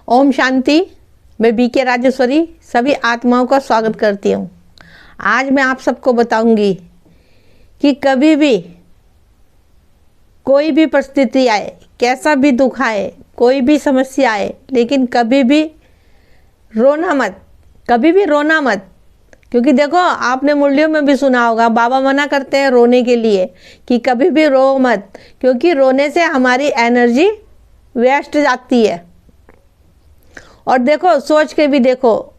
ओम शांति। मैं बीके राजेश्वरी सभी आत्माओं का स्वागत करती हूँ। आज मैं आप सबको बताऊंगी कि कभी भी कोई भी परिस्थिति आए, कैसा भी दुख आए, कोई भी समस्या आए, लेकिन कभी भी रोना मत, कभी भी रोना मत। क्योंकि देखो, आपने मुरलियों में भी सुना होगा, बाबा मना करते हैं रोने के लिए कि कभी भी रो मत, क्योंकि रोने से हमारी एनर्जी वेस्ट जाती है। और देखो, सोच के भी देखो,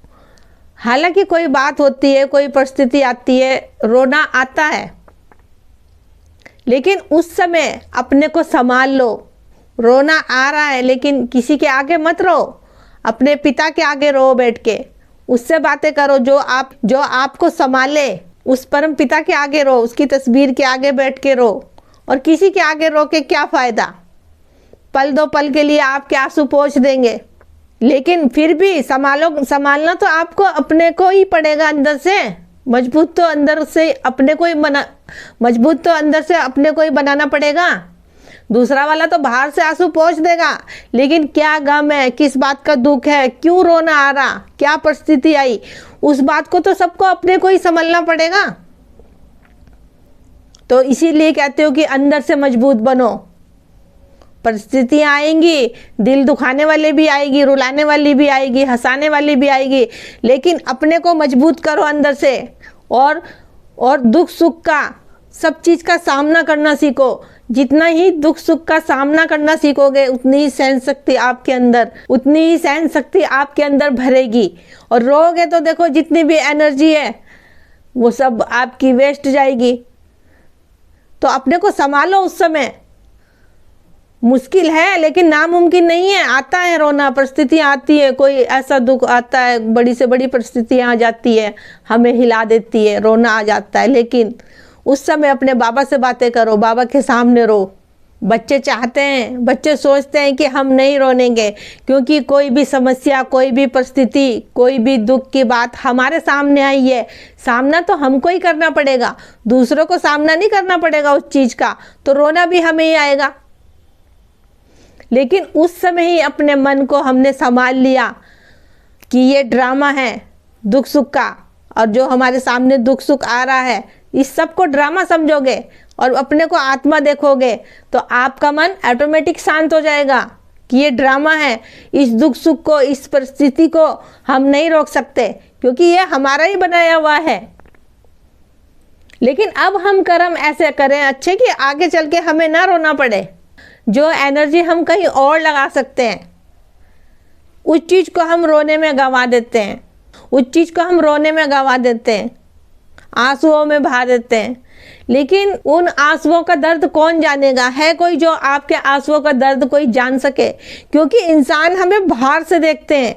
हालांकि कोई बात होती है, कोई परिस्थिति आती है, रोना आता है, लेकिन उस समय अपने को संभाल लो। रोना आ रहा है लेकिन किसी के आगे मत रो, अपने पिता के आगे रो, बैठ के उससे बातें करो, जो आपको संभाले, उस परम पिता के आगे रो, उसकी तस्वीर के आगे बैठ के रो। और किसी के आगे रो के क्या फ़ायदा, पल दो पल के लिए आपके आंसू पोंछ देंगे, लेकिन फिर भी संभालना तो आपको अपने को ही पड़ेगा। अंदर से मजबूत तो अंदर से अपने को ही बनाना पड़ेगा। दूसरा वाला तो बाहर से आंसू पोंछ देगा, लेकिन क्या गम है, किस बात का दुख है, क्यों रोना आ रहा, क्या परिस्थिति आई, उस बात को तो सबको अपने को ही संभालना पड़ेगा। तो इसीलिए कहते हो कि अंदर से मजबूत बनो। परिस्थितियाँ आएंगी, दिल दुखाने वाले भी आएगी, रुलाने वाली भी आएगी, हंसाने वाली भी आएगी, लेकिन अपने को मजबूत करो अंदर से। और दुख सुख का, सब चीज़ का सामना करना सीखो। जितना ही दुख सुख का सामना करना सीखोगे, उतनी ही सहन शक्ति आपके अंदर भरेगी। और रोगे तो देखो, जितनी भी एनर्जी है वो सब आपकी वेस्ट जाएगी। तो अपने को संभालो। उस समय मुश्किल है लेकिन नामुमकिन नहीं है। आता है रोना, परिस्थितियाँ आती है, कोई ऐसा दुख आता है, बड़ी से बड़ी परिस्थितियाँ आ जाती है, हमें हिला देती है, रोना आ जाता है, लेकिन उस समय अपने बाबा से बातें करो, बाबा के सामने रो। बच्चे चाहते हैं, बच्चे सोचते हैं कि हम नहीं रोनेंगे, क्योंकि कोई भी समस्या, कोई भी परिस्थिति, कोई भी दुख की बात हमारे सामने आई है, सामना तो हमको ही करना पड़ेगा, दूसरों को सामना नहीं करना पड़ेगा उस चीज़ का, तो रोना भी हमें ही आएगा। लेकिन उस समय ही अपने मन को हमने संभाल लिया कि ये ड्रामा है दुख सुख का, और जो हमारे सामने दुख सुख आ रहा है, इस सब को ड्रामा समझोगे और अपने को आत्मा देखोगे, तो आपका मन ऑटोमेटिक शांत हो जाएगा कि ये ड्रामा है, इस दुख सुख को, इस परिस्थिति को हम नहीं रोक सकते, क्योंकि ये हमारा ही बनाया हुआ है। लेकिन अब हम कर्म ऐसे करें अच्छे कि आगे चल के हमें ना रोना पड़े। जो एनर्जी हम कहीं और लगा सकते हैं, उस चीज़ को हम रोने में गंवा देते हैं, आंसुओं में बहा देते हैं। लेकिन उन आंसुओं का दर्द कौन जानेगा? है कोई जो आपके आंसुओं का दर्द कोई जान सके? क्योंकि इंसान हमें बाहर से देखते हैं,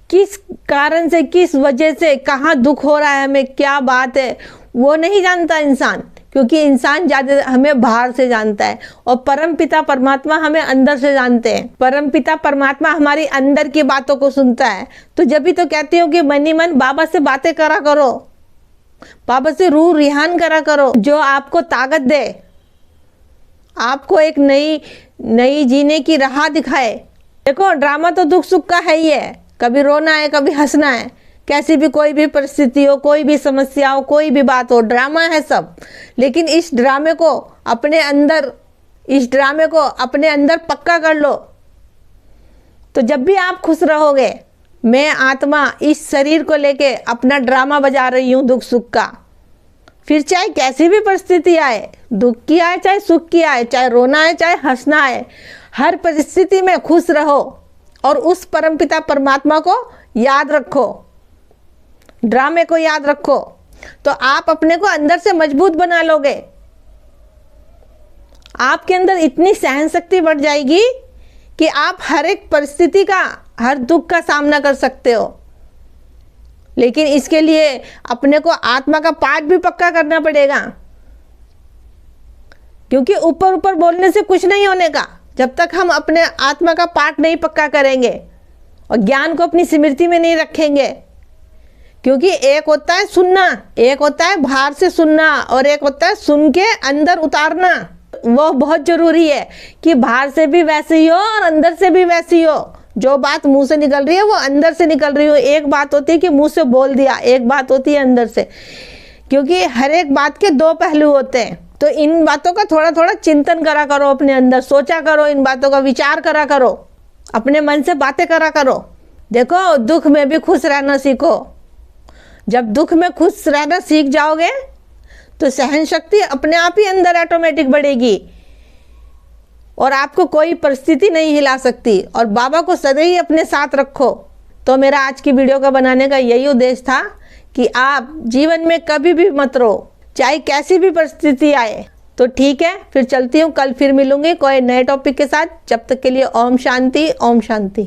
किस कारण से, किस वजह से, कहाँ दुख हो रहा है, हमें क्या बात है, वो नहीं जानता इंसान, क्योंकि इंसान ज़्यादा हमें बाहर से जानता है, और परम पिता परमात्मा हमें अंदर से जानते हैं। परम पिता परमात्मा हमारी अंदर की बातों को सुनता है। तो जब भी तो कहती हूँ कि मन ही मन बाबा से बातें करा करो, बाबा से रूह रिहान करा करो, जो आपको ताकत दे, आपको एक नई जीने की राह दिखाए। देखो, ड्रामा तो दुख सुख का है ही है, कभी रोना है, कभी हंसना है, कैसी भी कोई भी परिस्थिति हो, कोई भी समस्या हो, कोई भी बात हो, ड्रामा है सब। लेकिन इस ड्रामे को अपने अंदर पक्का कर लो, तो जब भी आप खुश रहोगे। मैं आत्मा इस शरीर को लेके अपना ड्रामा बजा रही हूँ दुख सुख का। फिर चाहे कैसी भी परिस्थिति आए, दुख की आए चाहे सुख की आए, चाहे रोना आए चाहे हंसना आए, हर परिस्थिति में खुश रहो और उस परमपिता परमात्मा को याद रखो, ड्रामे को याद रखो, तो आप अपने को अंदर से मजबूत बना लोगे। आपके अंदर इतनी सहन शक्ति बढ़ जाएगी कि आप हर एक परिस्थिति का, हर दुख का सामना कर सकते हो। लेकिन इसके लिए अपने को आत्मा का पाठ भी पक्का करना पड़ेगा, क्योंकि ऊपर ऊपर बोलने से कुछ नहीं होने का, जब तक हम अपने आत्मा का पाठ नहीं पक्का करेंगे और ज्ञान को अपनी स्मृति में नहीं रखेंगे। क्योंकि एक होता है सुनना, एक होता है बाहर से सुनना, और एक होता है सुन के अंदर उतारना। वो बहुत ज़रूरी है कि बाहर से भी वैसे ही हो और अंदर से भी वैसी हो, जो बात मुंह से निकल रही है वो अंदर से निकल रही हो। एक बात होती है कि मुंह से बोल दिया, एक बात होती है अंदर से, क्योंकि हर एक बात के दो पहलू होते हैं। तो इन बातों का थोड़ा थोड़ा चिंतन करा करो, अपने अंदर सोचा करो, इन बातों का विचार करा करो, अपने मन से बातें करा करो। देखो, दुख में भी खुश रहना सीखो। जब दुख में खुश रहना सीख जाओगे तो सहन शक्ति अपने आप ही अंदर ऑटोमेटिक बढ़ेगी और आपको कोई परिस्थिति नहीं हिला सकती। और बाबा को सदैव अपने साथ रखो। तो मेरा आज की वीडियो का बनाने का यही उद्देश्य था कि आप जीवन में कभी भी मत रो, चाहे कैसी भी परिस्थिति आए। तो ठीक है, फिर चलती हूँ, कल फिर मिलूंगी कोई नए टॉपिक के साथ। जब तक के लिए ओम शांति, ओम शांति।